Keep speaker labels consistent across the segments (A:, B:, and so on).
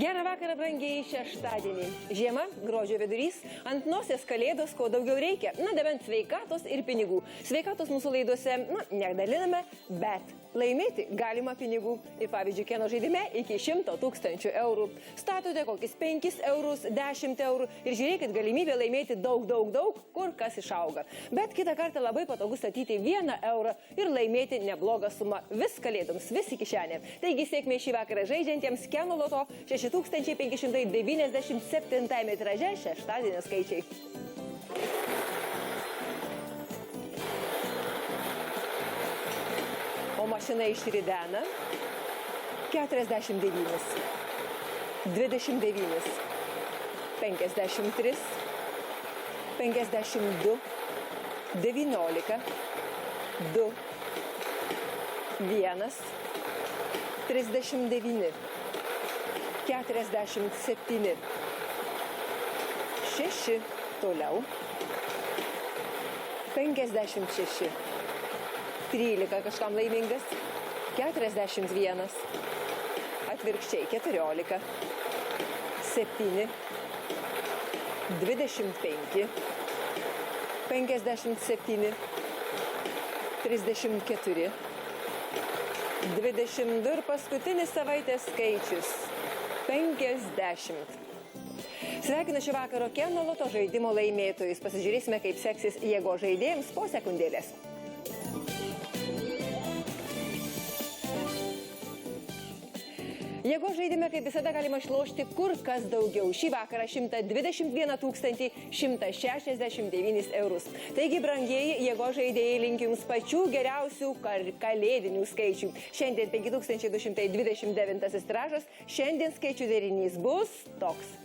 A: Gerą vakarą, brangiai, šeštadienį. Žiema, gruodžio vidurys, ant nosies kalėdos, ko daugiau reikia. Nebent sveikatos ir pinigų. Sveikatos mūsų laidose, nedaliname, bet laimėti galima pinigų. Ir pavyzdžiui, Keno žaidime iki 100 000 eurų. Statote kokius 5 eurus, 10 eurų ir žiūrėkit galimybę laimėti daug, kur kas išauga. Bet kitą kartą labai patogu statyti 1 eurą ir laimėti neblogą sumą. Vis kalėdoms, vis į kišenę. Taigi sėkmė šį vakarą žaidžiantiems Keno loto 6597 tiraže šeštadienio skaičiai. O mašina išridena 49, 29, 53, 52, 19, 2, 1, 39, 47, 6, toliau, 56, 13 kažkam laimingas, 41, atvirkščiai 14, 7, 25, 57, 34, 22 ir paskutinis savaitės skaičius 50. Sveikinu šį vakaro Keno loto žaidimo laimėtojus. Pasižiūrėsime, kaip seksis jėgo žaidėjams po sekundėlės. Jėgo žaidime, kaip visada, galima išlošti kur kas daugiau. Šį vakarą 121 169 eurus. Taigi, brangieji jėgo žaidėjai, linkiu jums pačių geriausių kalėdinių skaičių. Šiandien 5229 tiražas, šiandien skaičių derinys bus toks.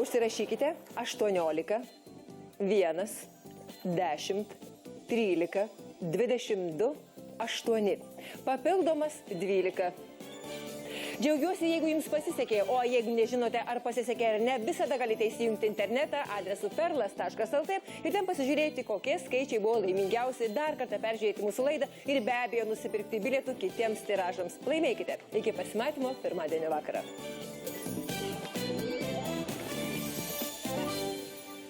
A: Užsirašykite 18, 1, 10, 13, 22, 8. Papildomas 12. Džiaugiuosi, jeigu jums pasisekė, o jeigu nežinote, ar pasisekė ar ne, visada galite įsijungti internetą adresu perlas.lt ir ten pasižiūrėti, kokie skaičiai buvo laimingiausi, dar kartą peržiūrėti mūsų laidą ir be abejo nusipirkti bilietų kitiems tiražams. Laimėkite. Iki pasimatymo pirmadienio vakarą.